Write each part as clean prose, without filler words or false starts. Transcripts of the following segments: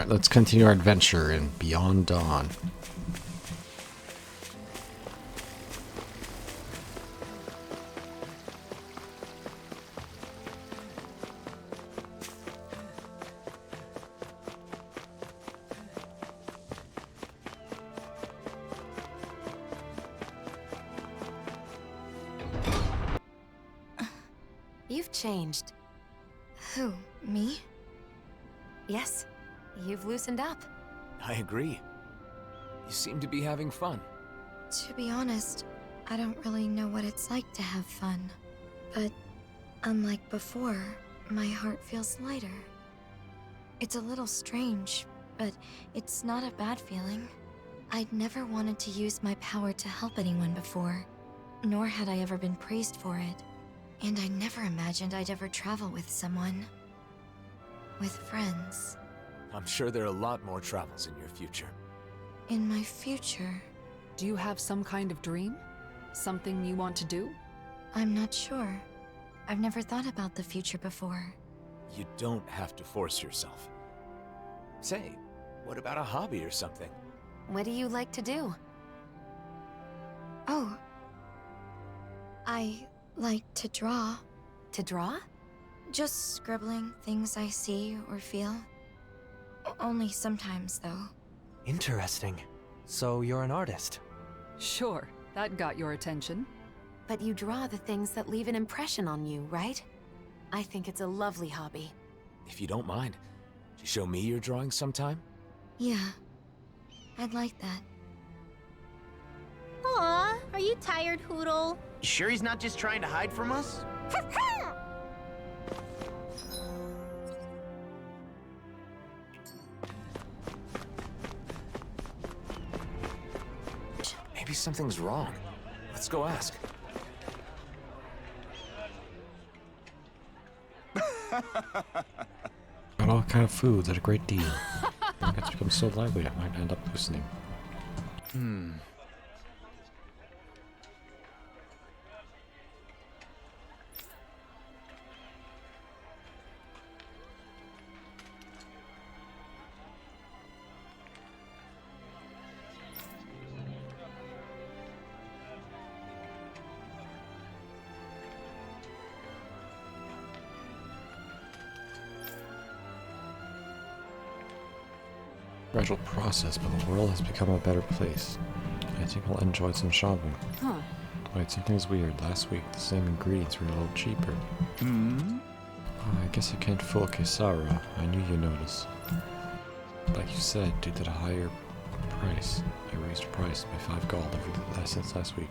Alright, let's continue our adventure in Beyond Dawn. You've changed. Who, me? Yes, you've loosened up. I agree. You seem to be having fun. To be honest, I don't really know what it's like to have fun. But unlike before, my heart feels lighter. It's a little strange, but it's not a bad feeling. I'd never wanted to use my power to help anyone before, nor had I ever been praised for it. And I never imagined I'd ever travel with someone. With friends. I'm sure there are a lot more travels in your future. In my future, Do you have some kind of dream? Something you want to do? I'm not sure. I've never thought about the future before. You don't have to force yourself. Say, what about a hobby or something? What do you like to do? Oh. I like to draw. To draw? Just scribbling things I see or feel. Only sometimes, though. Interesting. So you're an artist? Sure, that got your attention. But you draw the things that leave an impression on you, right? I think it's a lovely hobby. If you don't mind, could you show me your drawings sometime? Yeah. I'd like that. Aw, are you tired, Hoodle? You sure he's not just trying to hide from us? Maybe something's wrong. Let's go ask. Got all kind of foods at a great deal. I get to become so lively I might end up listening. Gradual process, but the world has become a better place. I think I'll enjoy some shopping. Huh. Wait, something's weird. Last week, the same ingredients were a little cheaper. Oh, I guess I can't fool Kesara. I knew you'd notice. Like you said, due to the higher price, I raised the price by 5 gold since last week.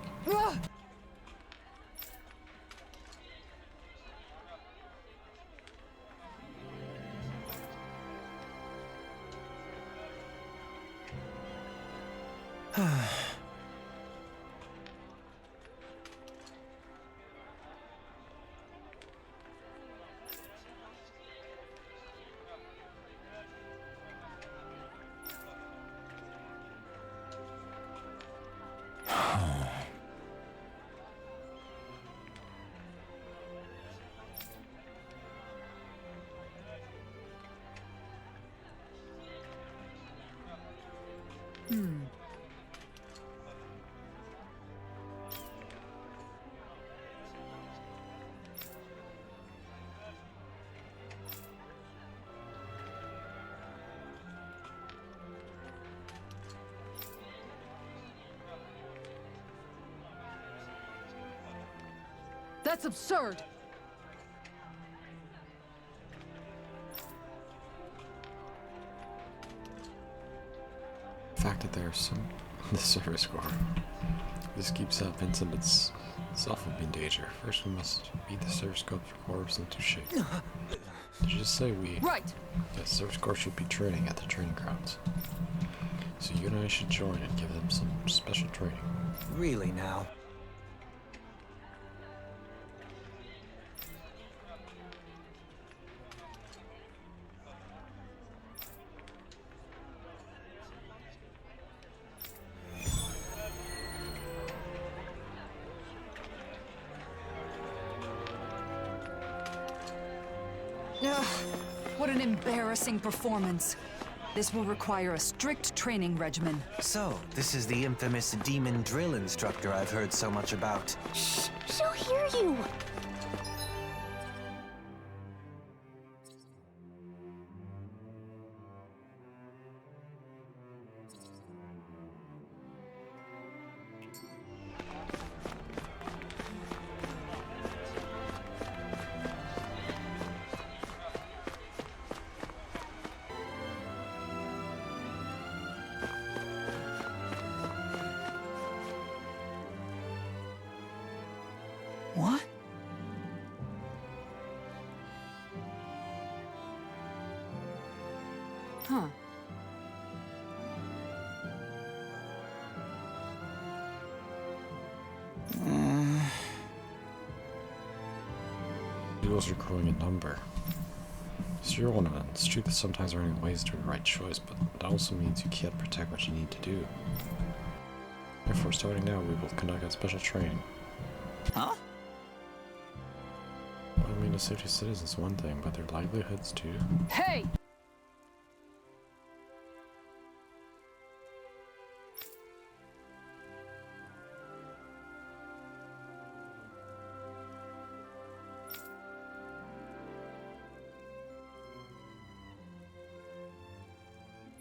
That's absurd! The fact that there's some the service score. This keeps Vincent itself in danger. First we must beat the service code for corpse into shape. To just say Right! the service corps should be training at the training grounds. So you and I should join and give them some special training. Really now? Ugh, what an embarrassing performance. This will require a strict training regimen. So, this is the infamous demon drill instructor I've heard so much about. Shh! She'll hear you! What? Huh. Duels are growing in number. 0-1. It's true that sometimes running away is the right choice, but that also means you can't protect what you need to do. Therefore, starting now, we will conduct a special training. Huh? Well, I mean, to safety citizens is one thing, but their livelihoods too. Hey!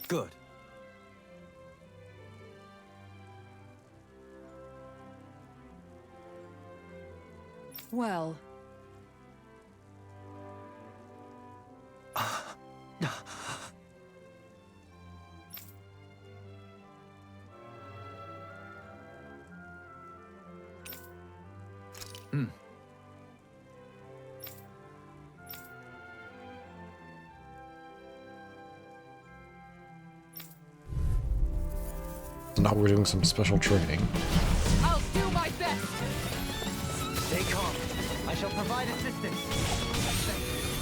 Good. Well, So now we're doing some special training. I'll do my best! Stay calm. I shall provide assistance.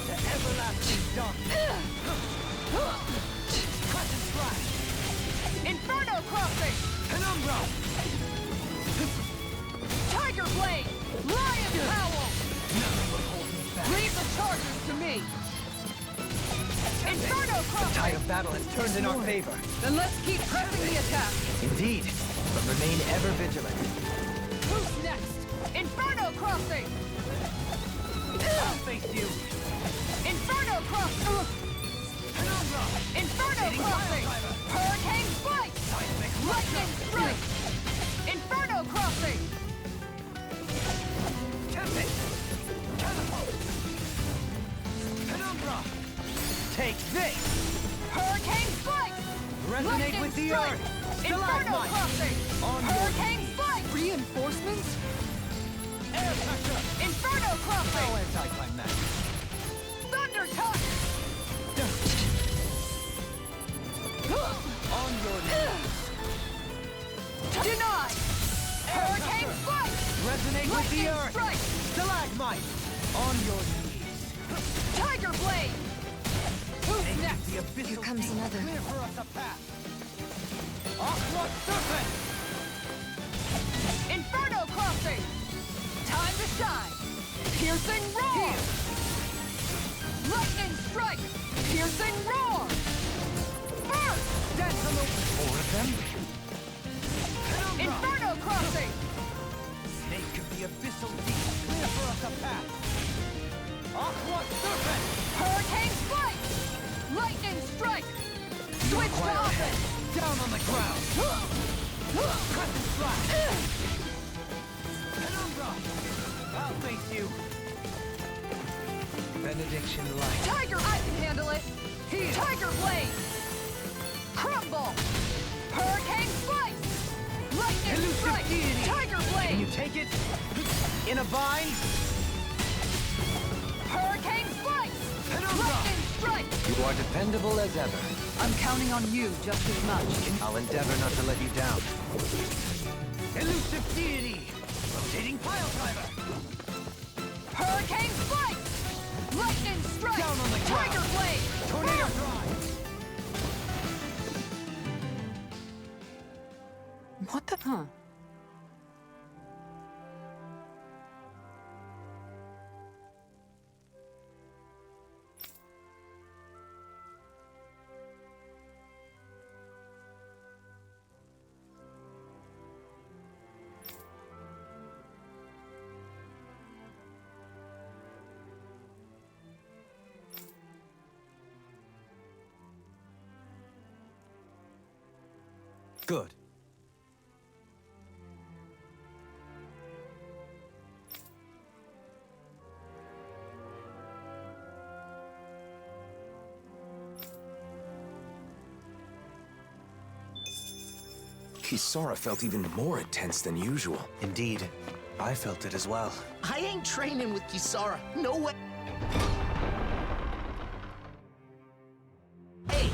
The everlasting dawn. Crescent Slash. Inferno Crossing! Penumbra. Tiger Blade! Lion Howl! Leave the chargers to me! Inferno The Crossing! tide of battle has turned in our favor. Then let's keep pressing the attack! Indeed, but remain ever vigilant. Who's next? Inferno Crossing! I'll face you. Inferno Crossing! Penumbra. Inferno Crossing! Hurricane Spike! Lightning Strike! Inferno Crossing! Tempest. Catapult. Penumbra. Take this. Hurricane Spike! Resonate Lightning with the Strike! earth. Inferno Stalagmite. Crossing! On your Hurricane knees. Spike! Reinforcements? Air pressure. Inferno Crossing! No anticlimactic. Thunder Touch! On your knees. Denied! Hurricane Spike! Resonate with the Lightning earth. Strike! Stalagmite. On your knees. Tiger Blade! Who's next? The abyssal Here comes deep. another. Clear for us a path. Aqua Serpent. Inferno Crossing! Time to shine! Piercing Roar! Lightning Strike! Piercing Roar! Burst! Dance on the four of them. Penumbra. Inferno Crossing! Snake of the abyssal deep. Clear for us a path. Aqua Serpent. Hurricane Spike! Lightning Strike! Switch to offense! Down on the ground. Crescent Slash. Penumbra. I'll face you. Benediction Light. Tiger, I can handle it! Here. Tiger Blade! Crumble! Hurricane Spike! Lightning Elusive Strike! deity. Tiger Can you Blade! take it? In a bind? Hurricane Spike! Penumbra. Lightning Strike! You are dependable as ever. I'm counting on you just as much. I'll endeavor not to let you down. Elusive deity! Rotating pile driver! Hurricane Spike! Lightning Strike! Down on the ground. Tiger Blade! Tornado drive! What the? Huh. Good. Kisara felt even more intense than usual. Indeed. I felt it as well. I ain't training with Kisara. No way. Hey!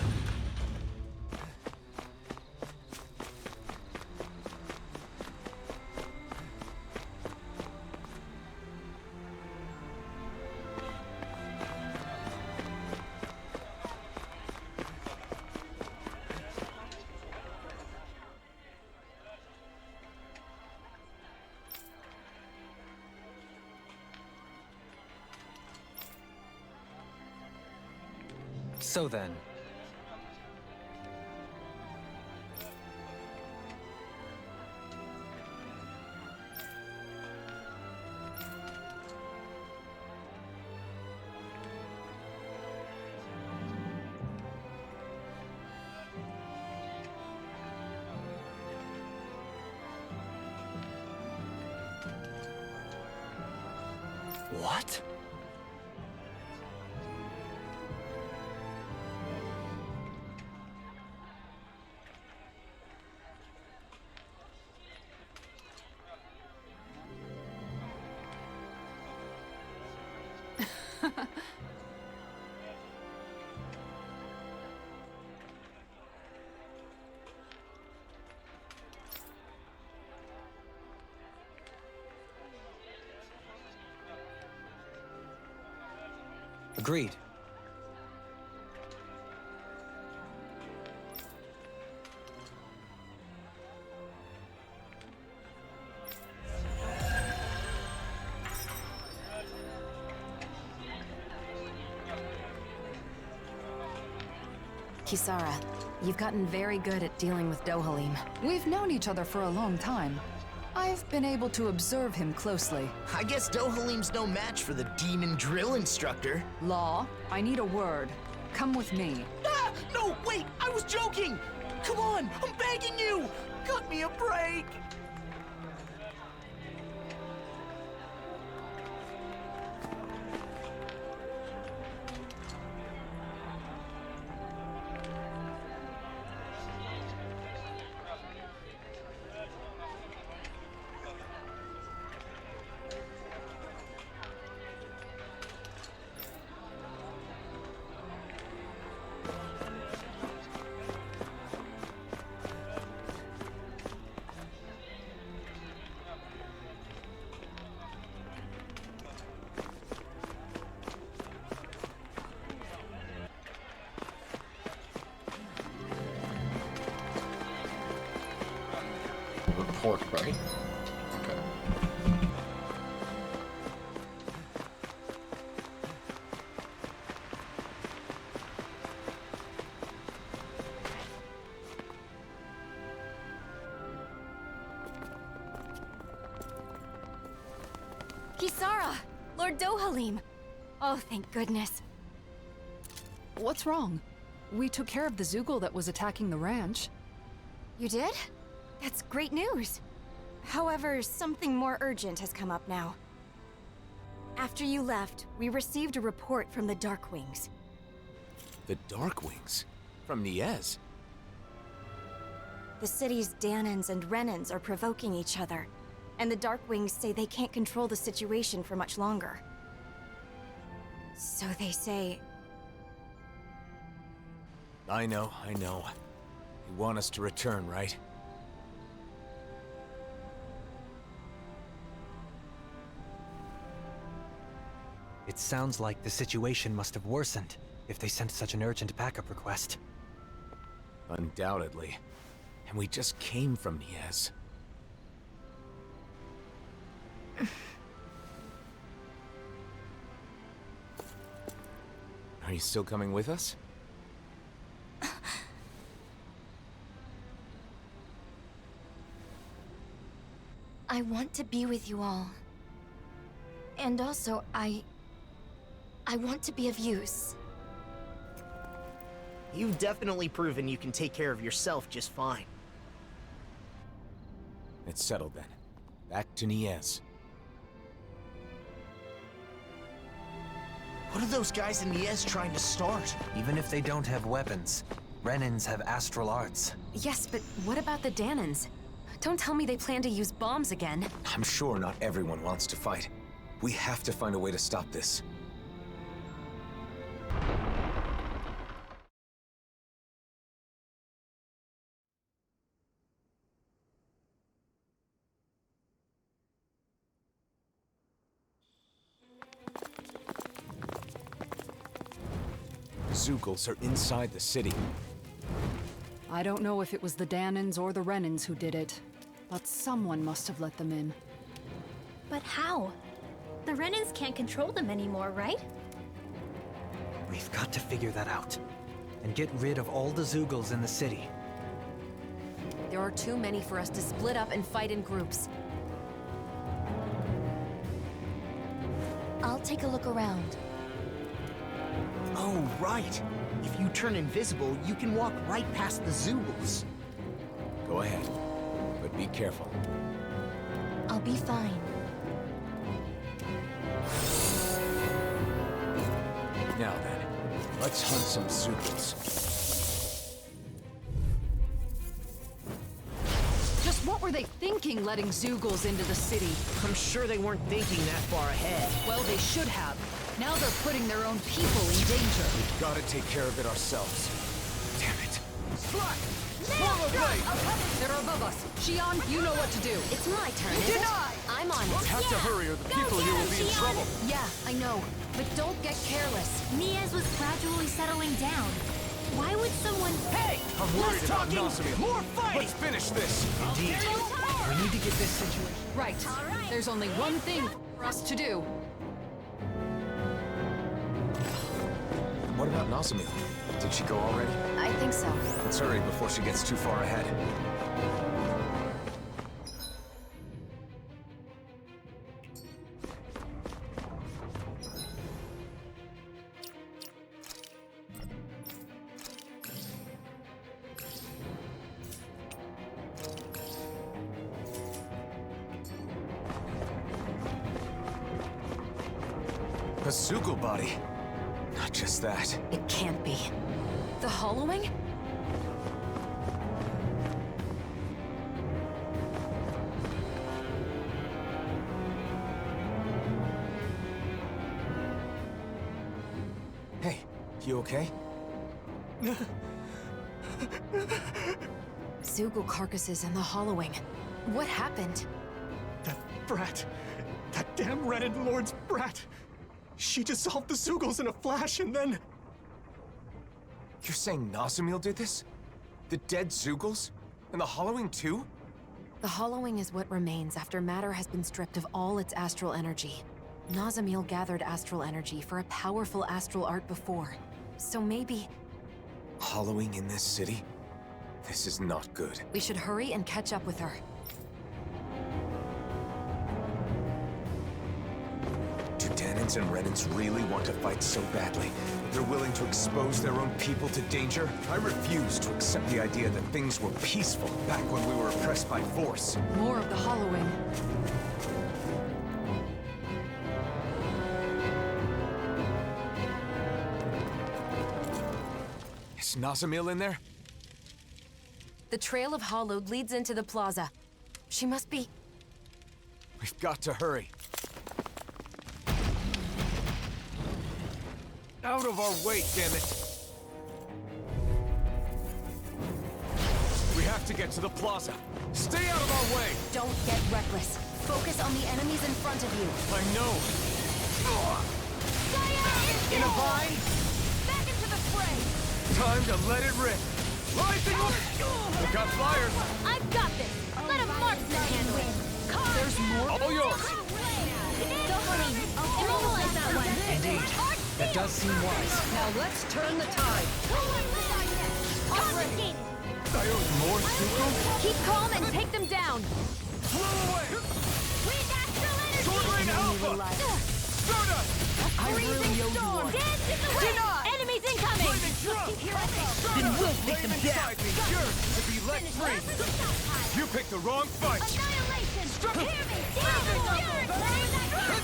So then, what? Agreed. Kisara, you've gotten very good at dealing with Dohalim. We've known each other for a long time. I've been able to observe him closely. I guess Dohalim's no match for the demon drill instructor. Law, I need a word. Come with me. Ah! No, wait! I was joking! Come on! I'm begging you! Cut me a break! Report, right? Okay. Kisara! Lord Dohalim! Oh, thank goodness. What's wrong? We took care of the Zoogle that was attacking the ranch. You did? That's great news. However, something more urgent has come up now. After you left, we received a report from the Darkwings. The Darkwings? From Niez? The city's Danans and Renans are provoking each other, and the Darkwings say they can't control the situation for much longer. So they say... I know. You want us to return, right? It sounds like the situation must have worsened if they sent such an urgent backup request. Undoubtedly. And we just came from Niez. Are you still coming with us? I want to be with you all. And also, I want to be of use. You've definitely proven you can take care of yourself just fine. It's settled then. Back to Niez. What are those guys in Niez trying to start? Even if they don't have weapons, Renans have astral arts. Yes, but what about the Danans? Don't tell me they plan to use bombs again. I'm sure not everyone wants to fight. We have to find a way to stop this. Zeugles are inside the city. I don't know if it was the Danans or the Renans who did it, but someone must have let them in. But how? The Renans can't control them anymore, right? We've got to figure that out. And get rid of all the Zeugles in the city. There are too many for us to split up and fight in groups. I'll take a look around. Oh, right. If you turn invisible, you can walk right past the Zeugles. Go ahead, but be careful. I'll be fine. Now then, let's hunt some Zeugles. Just what were they thinking letting Zeugles into the city? I'm sure they weren't thinking that far ahead. Well, they should have. Now they're putting their own people in danger. We've got to take care of it ourselves. Damn it. They're above us. Shion, you know what to do. It's my turn, isn't it? I'm on it. Have to hurry or the people here will be in trouble. Yeah, I know. But don't get careless. Niez was gradually settling down. Why would someone... Hey! I'm worried less about talking, Nazamil. more fighting! Let's finish this. Indeed. We need to get this situation. Right. There's only one thing for us to do. What about Nazamil? Did she go already? I think so. Let's hurry before she gets too far ahead. A Zeugl body. Not just that. It can't be. The Hallowing? Hey, you okay? Zeugl carcasses and the Hallowing. What happened? That brat. That damn Renan Lord's brat. She dissolved the Zeugles in a flash and then... You're saying Nazamil did this? The dead Zeugles? And the Hallowing too? The Hallowing is what remains after matter has been stripped of all its astral energy. Nazamil gathered astral energy for a powerful astral art before. So maybe... Hallowing in this city? This is not good. we should hurry and catch up with her. Do Danans and Renans really want to fight so badly? They're willing to expose their own people to danger? I refuse to accept the idea that things were peaceful back when we were oppressed by force. More of the Hallowing. Is Nazamil in there? The trail of Hollowed leads into the plaza. She must be... We've got to hurry. Out of our way, damn it! We have to get to the plaza. Stay out of our way! Don't get reckless. Focus on the enemies in front of you. I know. In a vine? Back into the fray! Time to let it rip. Rising! Look out, flyers! I've got this! Let a marksman handle it! There's more? All yours! Don't worry, I'll immobilize that one! Indeed. That does seem wise. Now let's turn the tide. Confiscated! I owe more Zeugles? Keep calm and take them down. Blow away! With astral energy! Sword Rain Alpha! Stardust! I really owe you one. Dance in the wind! Enemies incoming! Then we'll take them down. Yours to be let free. You picked the wrong fight. Annihilation! Hear me!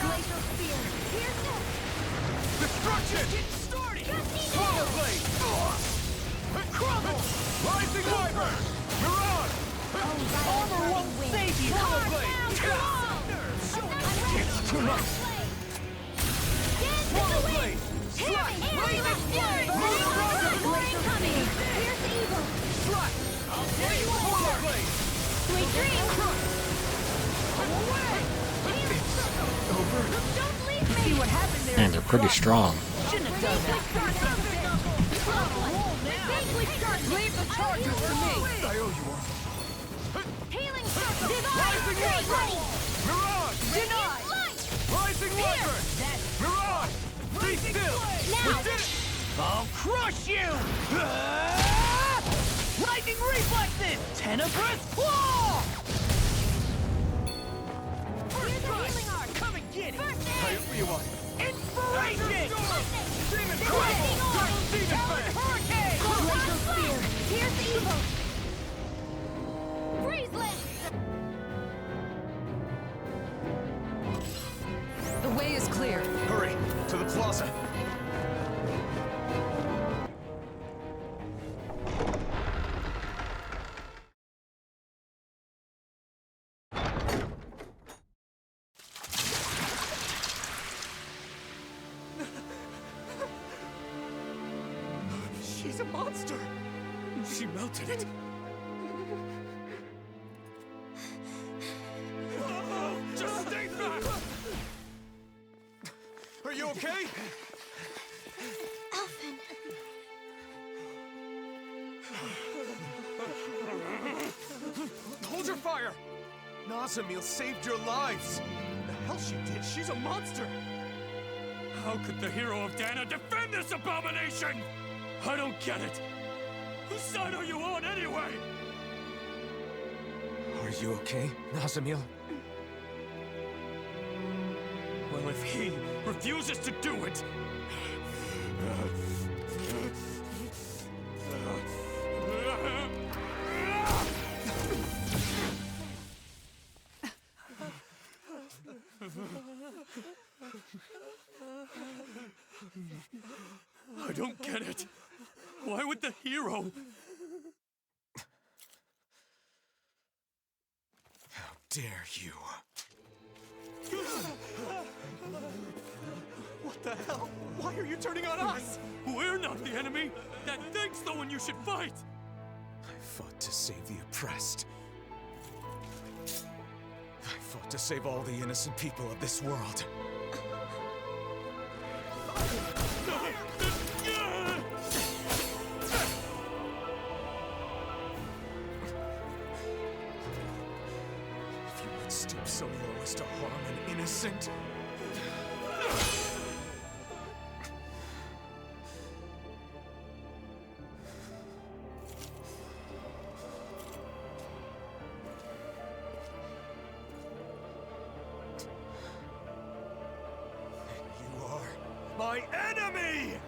Glacial spear! Here's that! Destruction. Get started. Swallow blade. Crumble. Rising wyvern. Mirage. Armor won't save you. Swallow blade. It's too much. Swallow blade. Hear me! Razor fury! Incoming! Here's evil! Slap. There you Swallow are! blade. Sweet dreams! Don't leave me! See what happened there? Man, they're pretty strong. Shouldn't have done that. Leave the charges to me. I owe you one. Healing circle! Divine! Rising wyvern. Mirage. Denied. Rising wyvern. Mirage. Be still. Now! We did it. I'll crush you! Lightning reflexes! Tenebrous claw! First healing strike! Come and get it! I owe you one. Inspiration! Demon Lightning Crumble. orb. Demon Fang. Hurricane! Glacial spear! Here's evil! Freeze-land! The way is clear. Hurry to the plaza. She's a monster! She melted it. Just stay back. Are you okay? Elfin. Hold your fire. Nazamil saved your lives. The hell she did? She's a monster! How could the hero of Dana defend this abomination? I don't get it. Whose side are you on anyway? Are you okay, Nazamil? Well, if he refuses to do it... I don't get it. Why would the hero... How dare you? What the hell? Why are you turning on us? We're not the enemy. That thing's the one you should fight. I fought to save the oppressed. I fought to save all the innocent people of this world. If you would stoop so low as to harm an innocent... You are my enemy!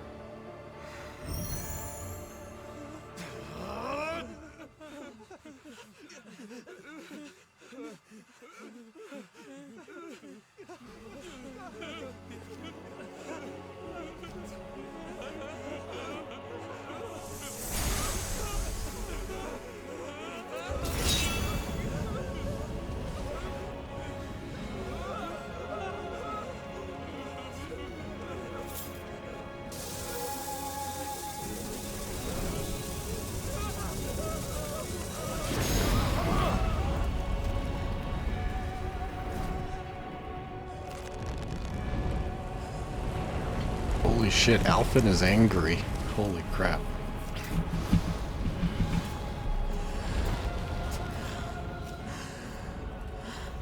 Holy shit, Alphen is angry. Holy crap.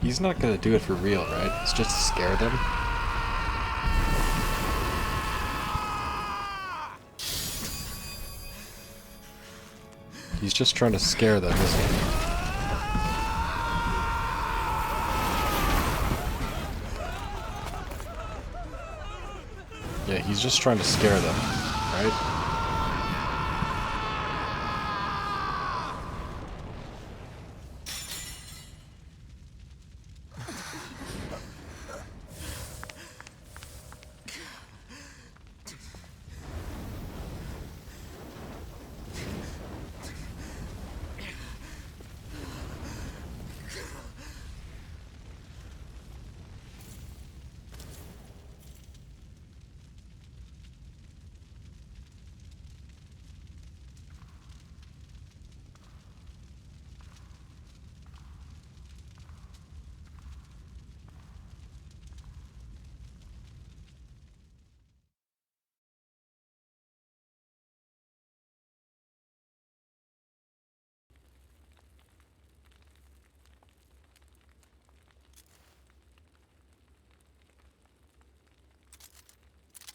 He's not gonna do it for real, right? It's just to scare them. He's just trying to scare them, isn't he? Yeah, he's just trying to scare them, right?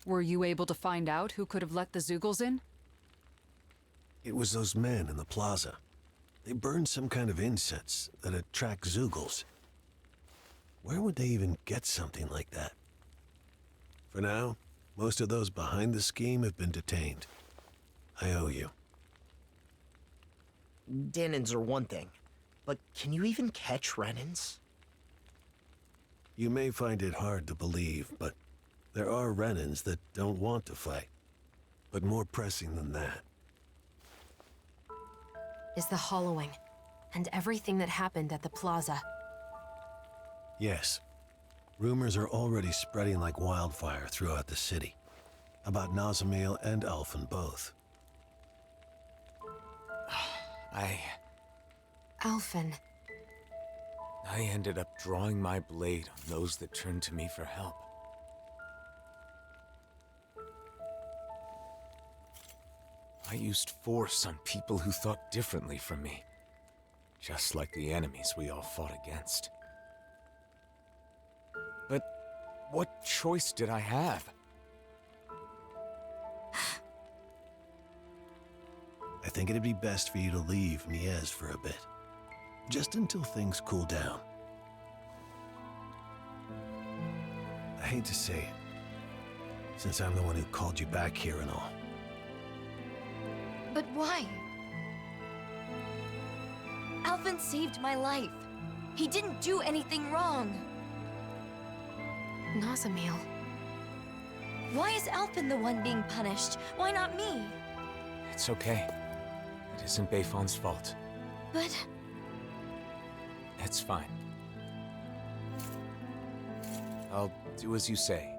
Were you able to find out who could have let the Zeugles in? It was those men in the plaza. They burned some kind of incense that attracts Zeugles. Where would they even get something like that? For now, most of those behind the scheme have been detained. I owe you. Danins are one thing, but can you even catch Renins? You may find it hard to believe, but there are Renins that don't want to fight. But more pressing than that Is the Hallowing, and everything that happened at the plaza. yes. Rumors are already spreading like wildfire throughout the city. About Nazamil and Alphen both. Alphen. I ended up drawing my blade on those that turned to me for help. I used force on people who thought differently from me. Just like the enemies we all fought against. But what choice did I have? I think it'd be best for you to leave Niez for a bit. Just until things cool down. I hate to say it, since I'm the one who called you back here and all. But why? Alphen saved my life. He didn't do anything wrong. Nazamil. Why is Alphen the one being punished? Why not me? It's okay. It isn't Bayfon's fault. But... It's fine. I'll do as you say,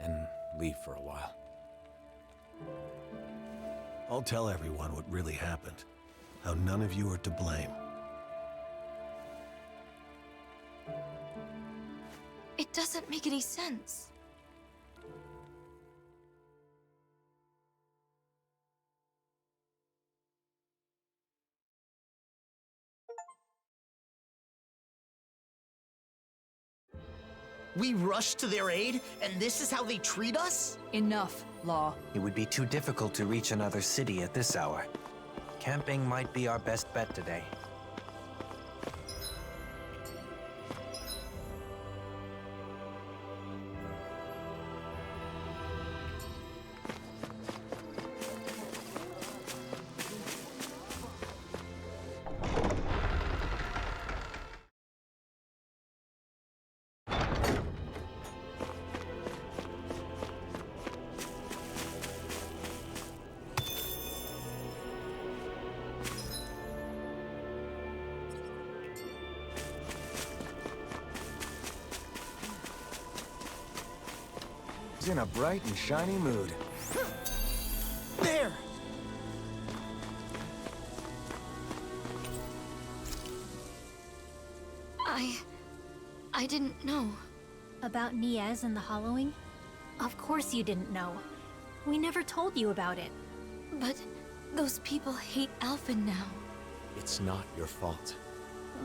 and leave for a while. I'll tell everyone what really happened. How none of you are to blame. it doesn't make any sense. We rushed to their aid, and this is how they treat us? Enough, Law. It would be too difficult to reach another city at this hour. Camping might be our best bet today. He's in a bright and shiny mood. There! I didn't know. About Niez and the Hallowing? Of course you didn't know. We never told you about it. But those people hate Alphen now. It's not your fault.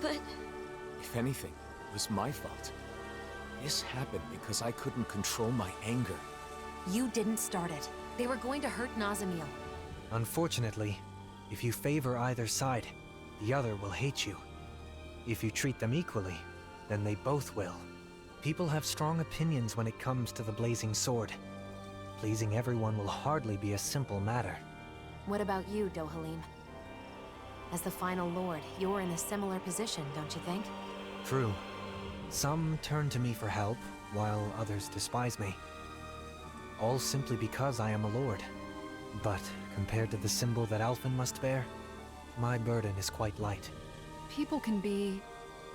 But... If anything, it was my fault. This happened because I couldn't control my anger. You didn't start it. They were going to hurt Nazamil. Unfortunately, if you favor either side, the other will hate you. If you treat them equally, then they both will. People have strong opinions when it comes to the Blazing Sword. Pleasing everyone will hardly be a simple matter. What about you, Dohalim? As the final lord, you're in a similar position, don't you think? True. Some turn to me for help, while others despise me. All simply because I am a lord. But compared to the symbol that Alphen must bear, my burden is quite light. People can be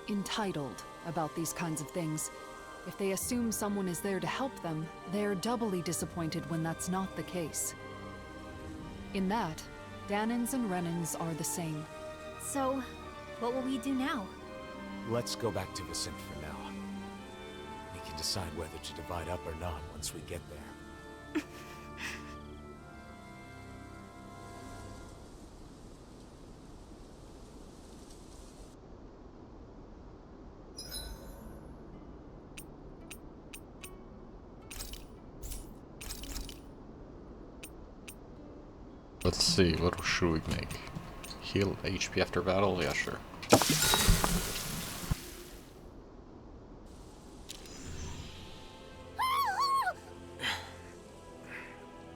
entitled about these kinds of things. If they assume someone is there to help them, they're doubly disappointed when that's not the case. In that, Danins and Renins are the same. So, what will we do now? Let's go back to Vicent for now. We can decide whether to divide up or not once we get there. let's see, what should we make? Heal HP after battle? Yeah, sure.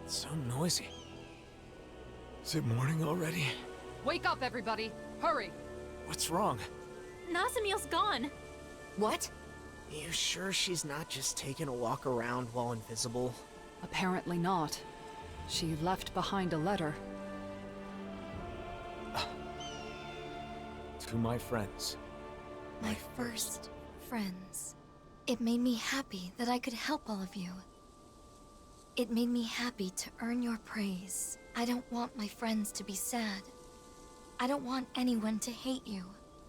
It's so noisy. Is it morning already? Wake up, everybody! Hurry! What's wrong? Nazamiel's gone. What? You sure she's not just taking a walk around while invisible? Apparently not. She left behind a letter. To my friends. My first friends. It made me happy that I could help all of you. It made me happy to earn your praise. I don't want my friends to be sad. I don't want anyone to hate you.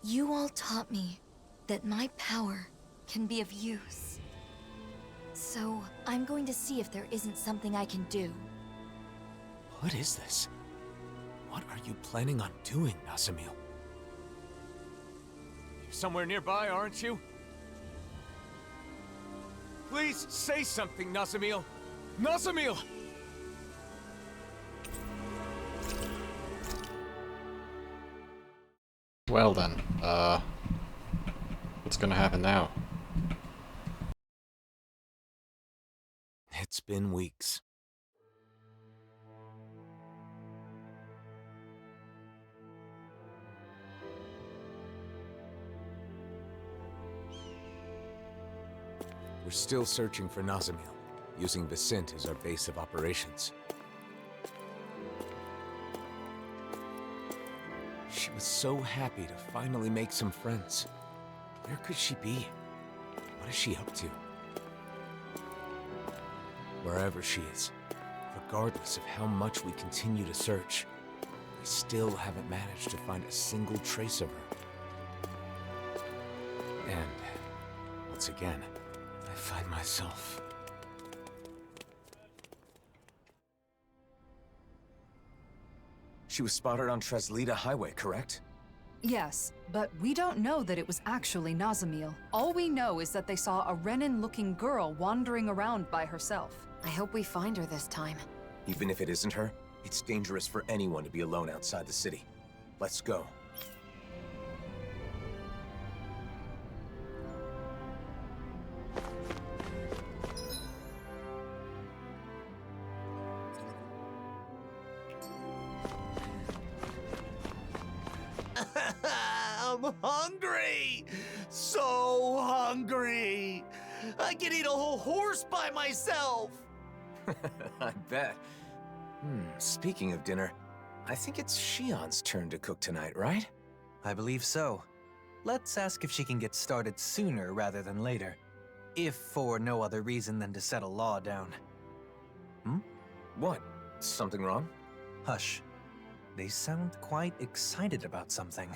You all taught me that my power can be of use. So, I'm going to see if there isn't something I can do. What is this? What are you planning on doing, Nazamiel? You're somewhere nearby, aren't you? Please say something, Nazamiel! Nazamiel! Well then, what's gonna happen now? It's been weeks. We're still searching for Nazamiel, using Vicent as our base of operations. She was so happy to finally make some friends. Where could she be? What is she up to? Wherever she is, regardless of how much we continue to search, we still haven't managed to find a single trace of her. And, once again, I find myself... She was spotted on Treslita Highway, correct? Yes, but we don't know that it was actually Nazamiel. All we know is that they saw a Renin-looking girl wandering around by herself. I hope we find her this time. Even if it isn't her, it's dangerous for anyone to be alone outside the city. Let's go. I'm hungry! So hungry! I can eat a whole horse by myself! I bet. Speaking of dinner, I think it's Shion's turn to cook tonight, right? I believe so. Let's ask if she can get started sooner rather than later. If for no other reason than to set a law down. What? Something wrong? Hush. They sound quite excited about something.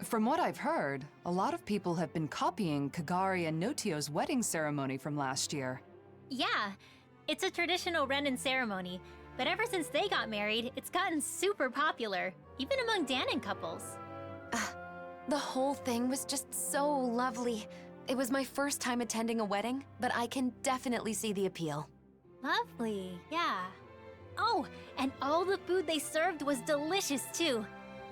From what I've heard, a lot of people have been copying Kagari and Notio's wedding ceremony from last year. Yeah, it's a traditional Renin ceremony, but ever since they got married, it's gotten super popular, even among Danon couples. The whole thing was just so lovely. It was my first time attending a wedding, but I can definitely see the appeal. Lovely, yeah. Oh, and all the food they served was delicious too.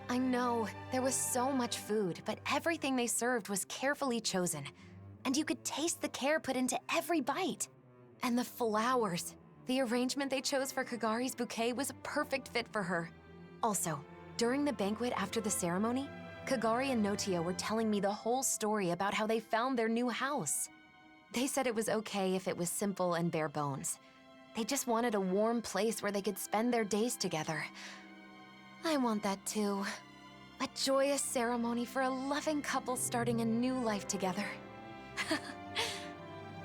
I know, there was so much food, but everything they served was carefully chosen. And you could taste the care put into every bite. And the flowers. The arrangement they chose for Kagari's bouquet was a perfect fit for her. Also, during the banquet after the ceremony, Kagari and Notio were telling me the whole story about how they found their new house. They said it was okay if it was simple and bare bones. They just wanted a warm place where they could spend their days together. I want that too. A joyous ceremony for a loving couple starting a new life together.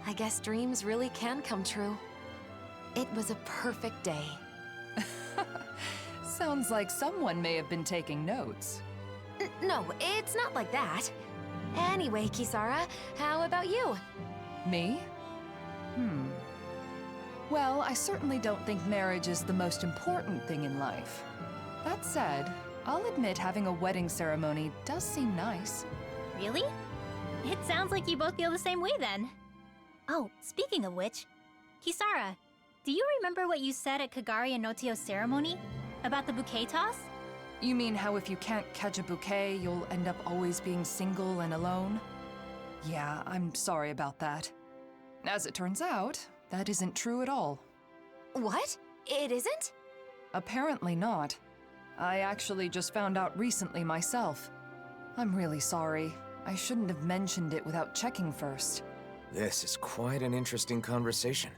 I guess dreams really can come true. It was a perfect day. Sounds like someone may have been taking notes. No, it's not like that. Anyway, Kisara, how about you? Me? Well, I certainly don't think marriage is the most important thing in life. That said, I'll admit having a wedding ceremony does seem nice. Really? It sounds like you both feel the same way then. Oh, speaking of which, Kisara, do you remember what you said at Kagari and Notio's ceremony? About the bouquet toss? You mean how if you can't catch a bouquet, you'll end up always being single and alone? Yeah, I'm sorry about that. As it turns out, that isn't true at all. What? It isn't? Apparently not. I actually just found out recently myself. I'm really sorry. I shouldn't have mentioned it without checking first. This is quite an interesting conversation,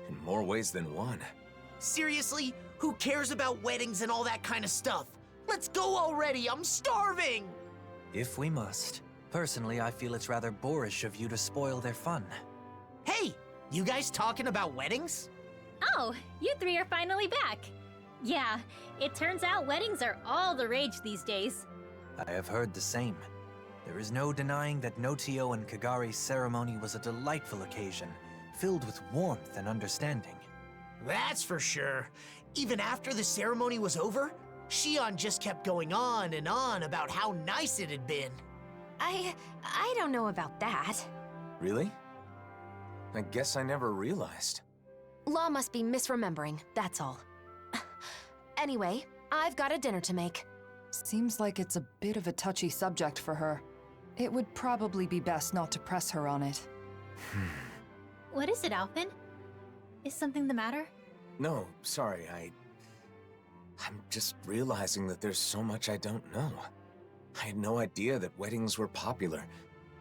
in more ways than one. Seriously? Who cares about weddings and all that kind of stuff? Let's go already, I'm starving! If we must. Personally, I feel it's rather boorish of you to spoil their fun. Hey, you guys talking about weddings? Oh, you three are finally back. Yeah, it turns out weddings are all the rage these days. I have heard the same. There is no denying that Notio and Kagari's ceremony was a delightful occasion, filled with warmth and understanding. That's for sure. Even after the ceremony was over, Shion just kept going on and on about how nice it had been. I don't know about that. Really? I guess I never realized. Law must be misremembering, that's all. Anyway, I've got a dinner to make. Seems like it's a bit of a touchy subject for her. It would probably be best not to press her on it. What is it, Alphen? Is something the matter? No, sorry, I'm just realizing that there's so much I don't know. I had no idea that weddings were popular,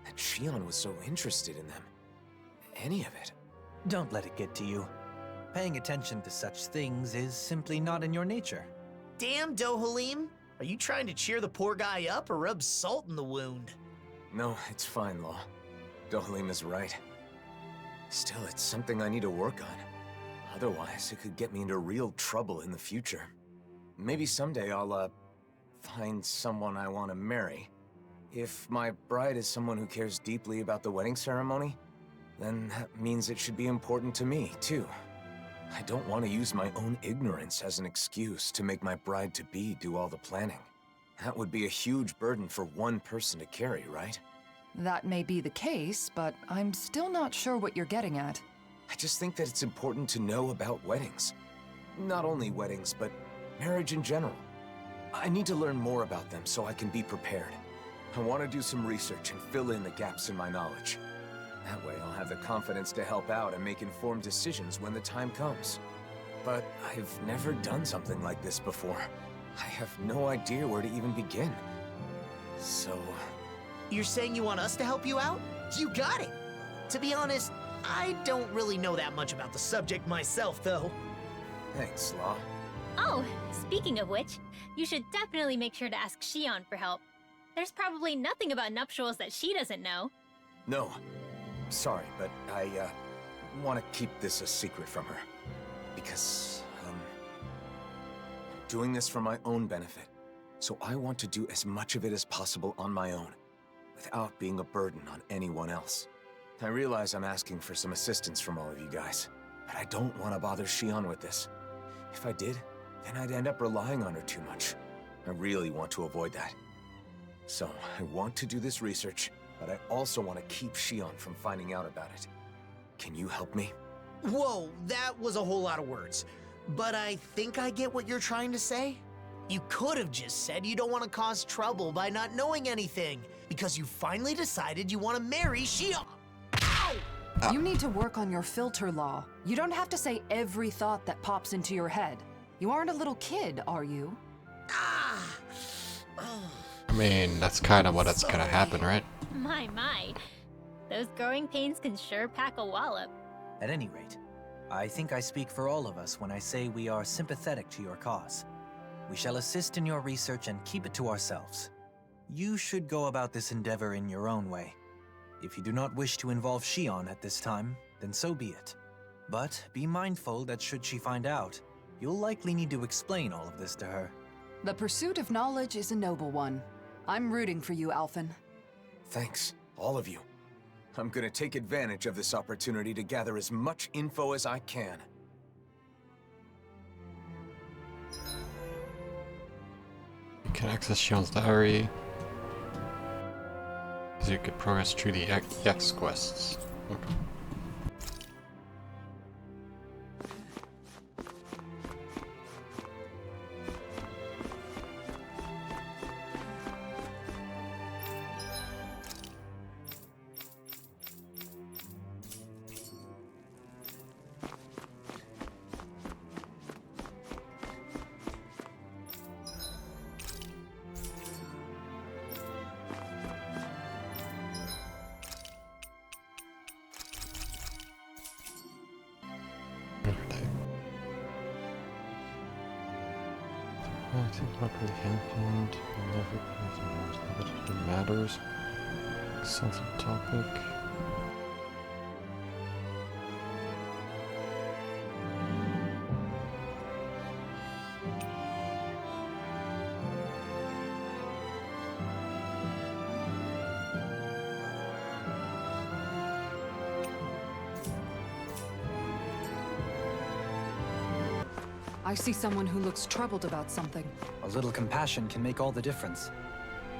that Shion was so interested in them. Any of it. Don't let it get to you. Paying attention to such things is simply not in your nature. Damn, Dohalim. Are you trying to cheer the poor guy up or rub salt in the wound? No, it's fine, Law. Dohalim is right. Still, it's something I need to work on. Otherwise, it could get me into real trouble in the future. Maybe someday I'll, find someone I want to marry. If my bride is someone who cares deeply about the wedding ceremony, then that means it should be important to me, too. I don't want to use my own ignorance as an excuse to make my bride-to-be do all the planning. That would be a huge burden for one person to carry, right? That may be the case, but I'm still not sure what you're getting at. I just think that it's important to know about weddings. Not only weddings, but marriage in general. I need to learn more about them so I can be prepared. I want to do some research and fill in the gaps in my knowledge. That way I'll have the confidence to help out and make informed decisions when the time comes. But I've never done something like this before. I have no idea where to even begin. So... You're saying you want us to help you out? You got it! To be honest, I don't really know that much about the subject myself, though. Thanks, Law. Oh, speaking of which, you should definitely make sure to ask Shion for help. There's probably nothing about nuptials that she doesn't know. No. Sorry, but I, want to keep this a secret from her. Because, doing this for my own benefit. So I want to do as much of it as possible on my own, without being a burden on anyone else. I realize I'm asking for some assistance from all of you guys, but I don't want to bother Shion with this. If I did, then I'd end up relying on her too much. I really want to avoid that. So, I want to do this research, but I also want to keep Shion from finding out about it. Can you help me? Whoa, that was a whole lot of words. But I think I get what you're trying to say. You could have just said you don't want to cause trouble by not knowing anything, because you finally decided you want to marry Shion. Ow! You need to work on your filter, Law. You don't have to say every thought that pops into your head. You aren't a little kid, are you? I mean, that's kind of what's gonna happen, right? My. Those growing pains can sure pack a wallop. At any rate, I think I speak for all of us when I say we are sympathetic to your cause. We shall assist in your research and keep it to ourselves. You should go about this endeavor in your own way. If you do not wish to involve Shion at this time, then so be it. But be mindful that should she find out, you'll likely need to explain all of this to her. The pursuit of knowledge is a noble one. I'm rooting for you, Alphen. Thanks, all of you. I'm gonna take advantage of this opportunity to gather as much info as I can. You can access Shion's diary. So you could progress through the X quests. Okay. I think what really happened never matters. Sensitive topic. I see someone who looks troubled about something. A little compassion can make all the difference.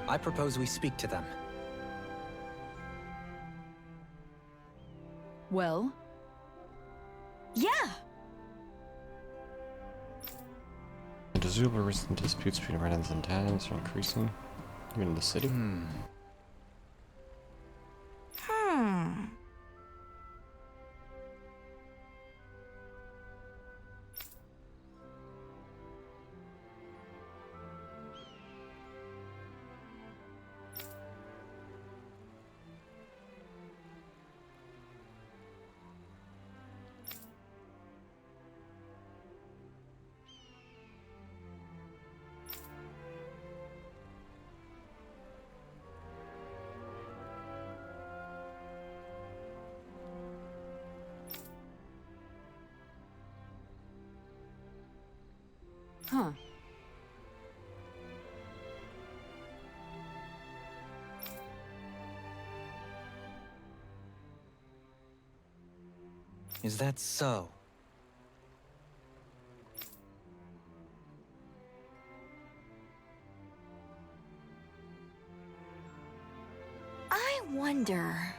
I propose we speak to them. Well? Yeah! The Zuba recent disputes between Renans and Tans are increasing, even in the city. Huh. Is that so? I wonder...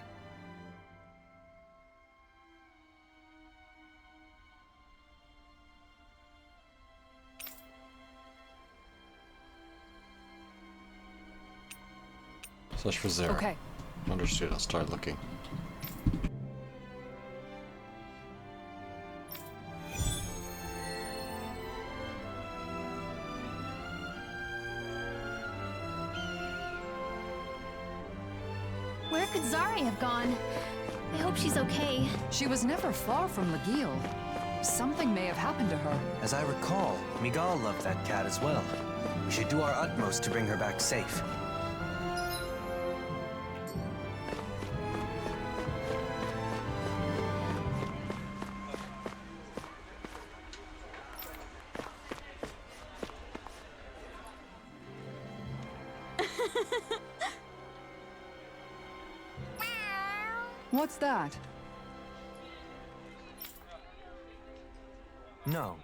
Search for Zara. Okay. Understood, I'll start looking. Where could Zari have gone? I hope she's okay. She was never far from Legil. Something may have happened to her. As I recall, Miguel loved that cat as well. We should do our utmost to bring her back safe. What's that? No.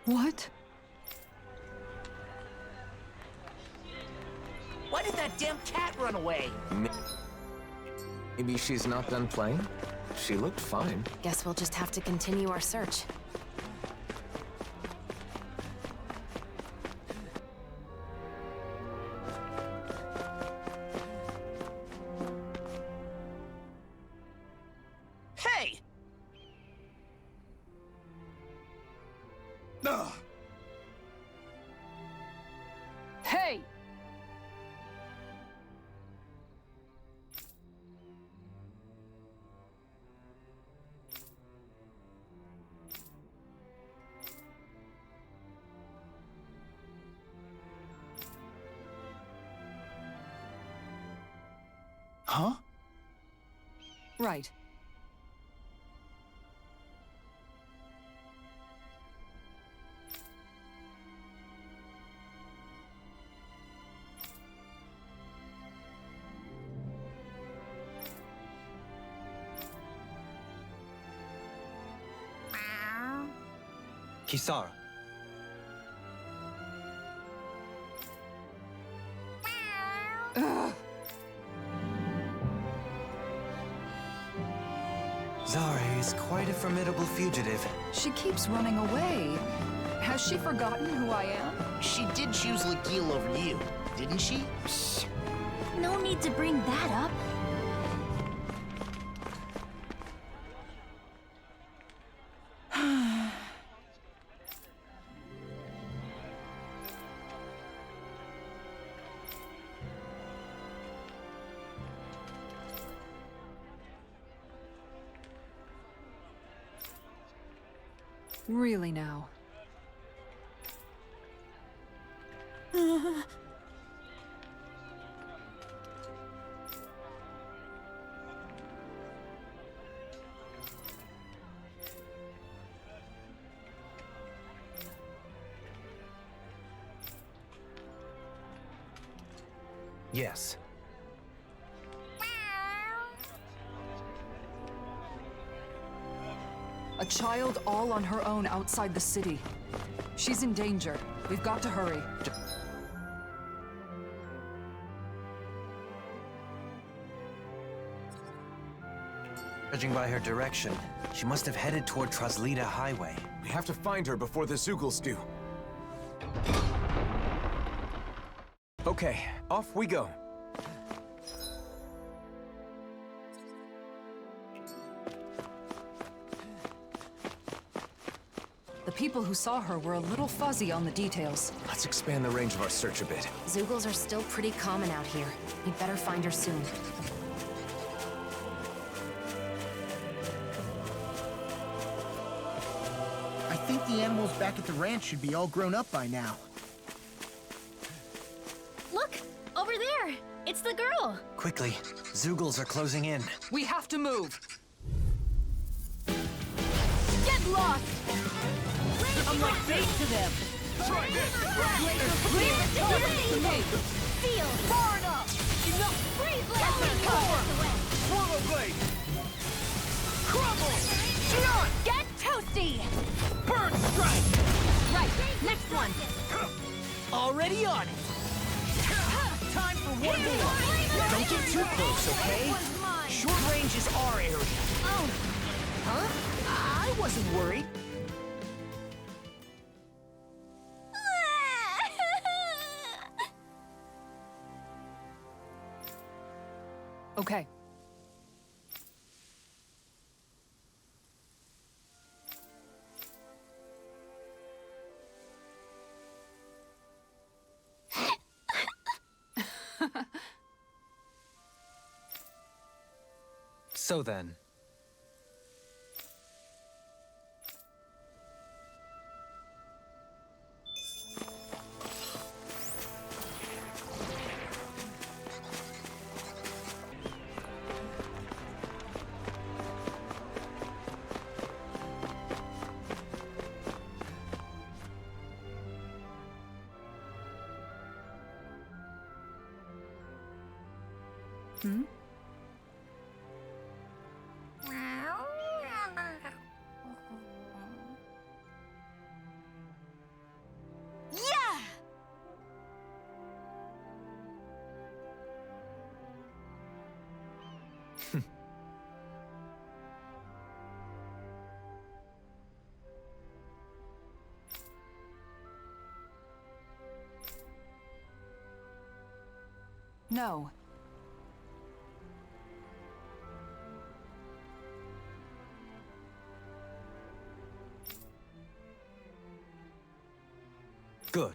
What? Why did that damn cat run away? Maybe she's not done playing? She looked fine. Guess we'll just have to continue our search. Hey! Hey! Huh? Right. Kisara. Zara is quite a formidable fugitive. She keeps running away. Has she forgotten who I am? She did choose Legil over you, didn't she? Shh. No need to bring that up. Really now. Yes. A child all on her own outside the city. She's in danger. We've got to hurry. Judging by her direction, she must have headed toward Traslita Highway. We have to find her before the Zugals do. Okay, off we go. The people who saw her were a little fuzzy on the details. Let's expand the range of our search a bit. Zugals are still pretty common out here. We'd better find her soon. I think the animals back at the ranch should be all grown up by now. Look! Over there! It's the girl! Quickly, Zugals are closing in. We have to move! Get lost! I'm like bait to them! Try this! Leave it to me! Feel! Far enough! Enough! Freeze blade! Swallow blade! Crumble! Gion! Get toasty! Burn strike! Right, next one! Already on it. Time for one more. Don't get too close, okay? Short range is our area. Oh! Huh? I wasn't worried. Okay. So then, Hmm? Yeah! No. good.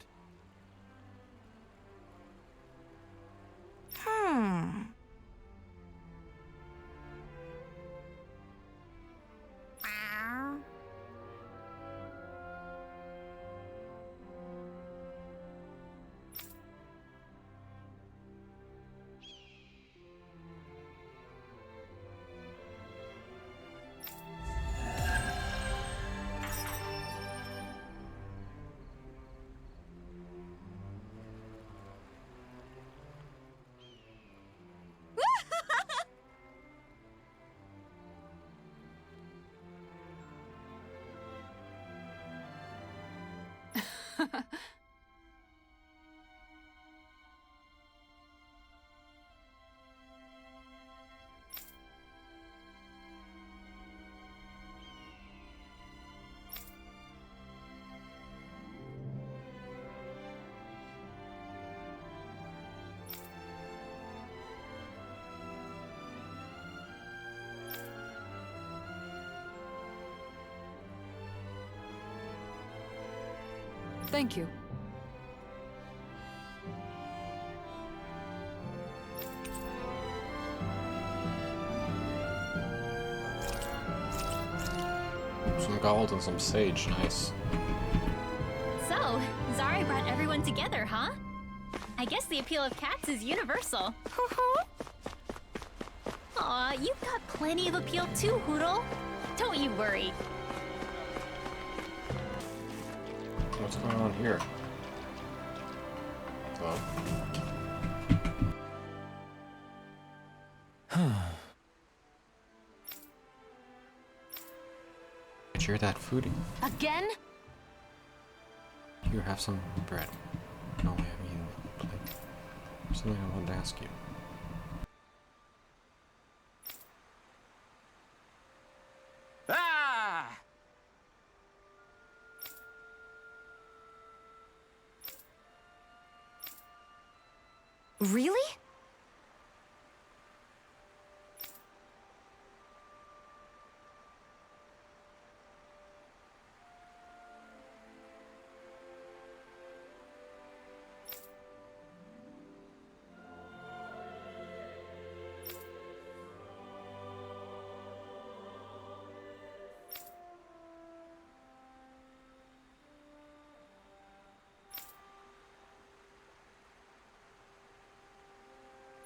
Thank you. Some gold and some sage, nice. So, Zari brought everyone together, huh? I guess the appeal of cats is universal. Aw, you've got plenty of appeal too, Hoodle. Don't you worry. What's going on here? Hello? Did you hear that, foodie? Again? Here, have some bread. No, I mean, like, something I wanted to ask you. Ah! Really?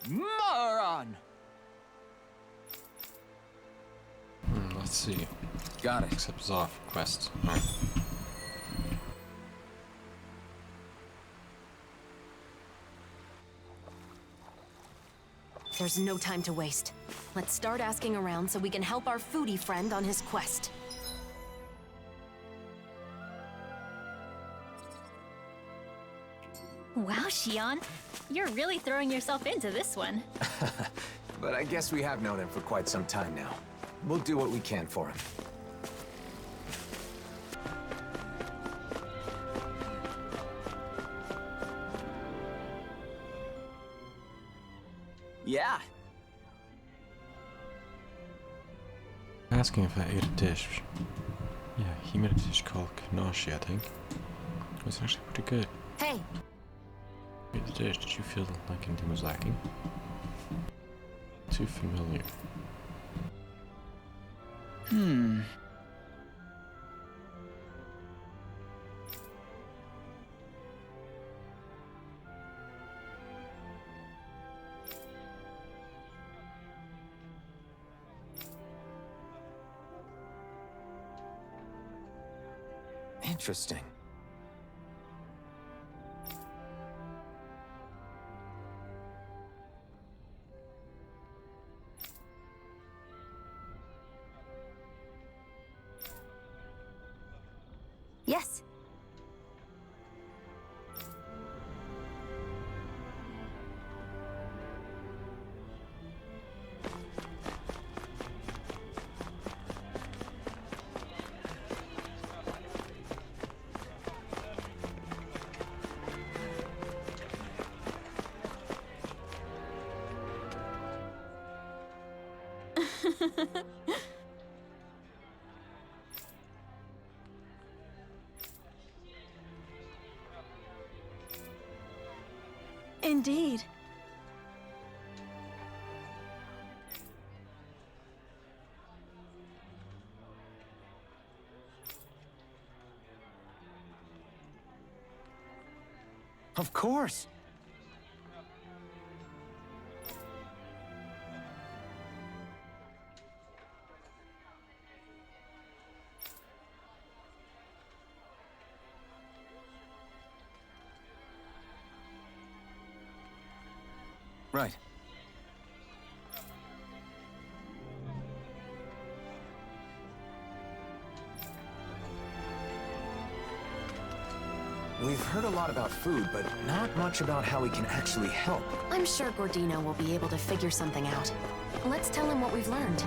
Moron! Let's see. Got it. Accept off quest. Alright. There's no time to waste. Let's start asking around so we can help our foodie friend on his quest. Wow, Xion. You're really throwing yourself into this one. But I guess we have known him for quite some time now. We'll do what we can for him. Yeah. Asking if I ate a dish. Yeah, he made a dish called kanoshi, I think. It was actually pretty good. Hey! You ate the dish, did you feel like anything was lacking? Too familiar. Interesting. Yes. Indeed. Of course. Right. We've We've heard a lot about food, but not much about how we can actually help. I'm sure Gordino will be able to figure something out. Let's tell him what we've learned.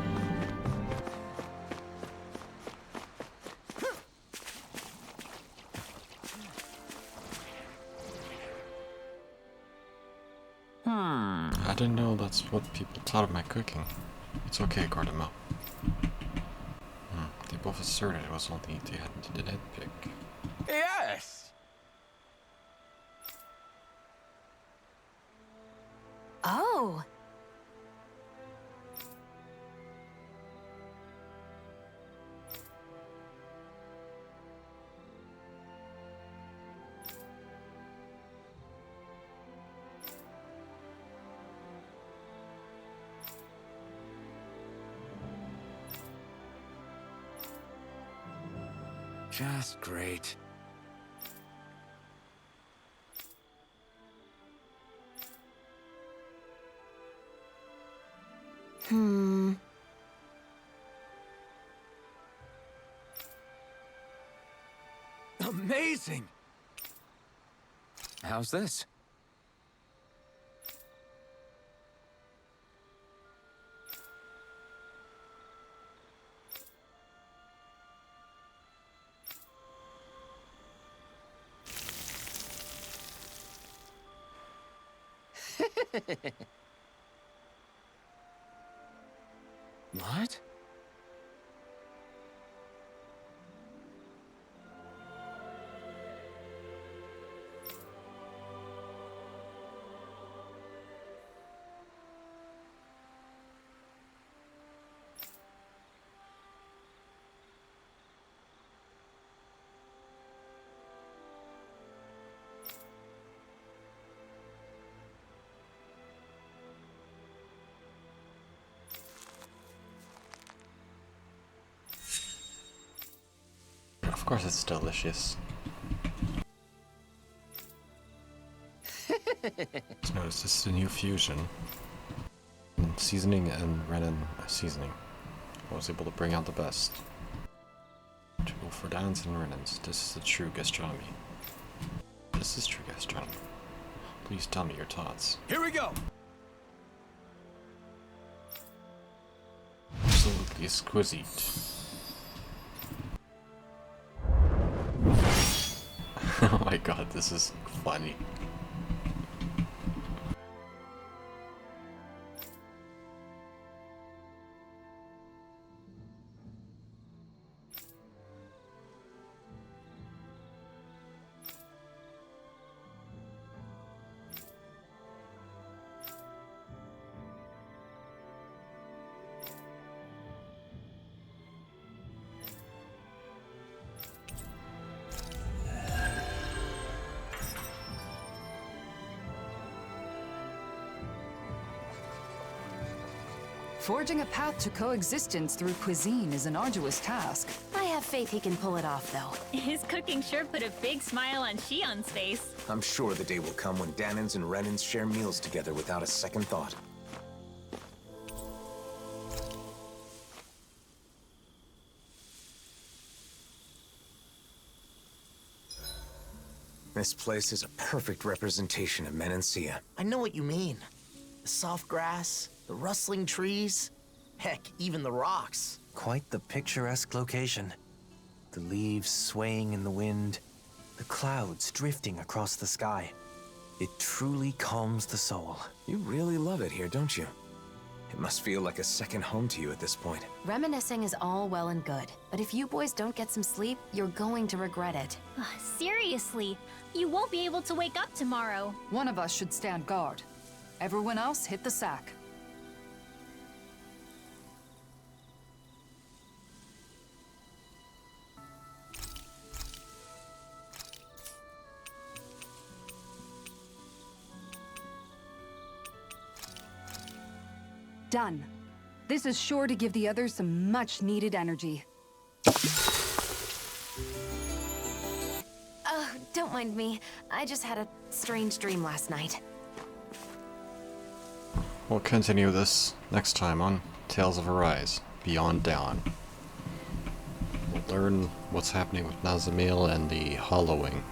I didn't know that's what people thought of my cooking. It's okay, Gordimo. They both asserted it was only the nitpick. Yes! Oh! Just great. Amazing! How's this? What? Of course it's delicious. Just notice this is a new fusion. Seasoning and Renin seasoning. I was able to bring out the best. To go for Dan's and Renins. This is the true gastronomy. This is true gastronomy. Please tell me your thoughts. Here we go! Absolutely exquisite. Oh my god, this is funny. Forging a path to coexistence through cuisine is an arduous task. I have faith he can pull it off, though. His cooking sure put a big smile on Shion's face. I'm sure the day will come when Danins and Renins share meals together without a second thought. This place is a perfect representation of Menancia. I know what you mean. The soft grass, the rustling trees, heck, even the rocks. Quite the picturesque location. The leaves swaying in the wind, the clouds drifting across the sky. It truly calms the soul. You really love it here, don't you? It must feel like a second home to you at this point. Reminiscing is all well and good, but if you boys don't get some sleep, you're going to regret it. Seriously, you won't be able to wake up tomorrow. One of us should stand guard. Everyone else hit the sack. Done. This is sure to give the others some much-needed energy. Oh, don't mind me. I just had a strange dream last night. We'll continue this next time on Tales of Arise, Beyond Dawn. We'll learn what's happening with Nazamil and the Hallowing.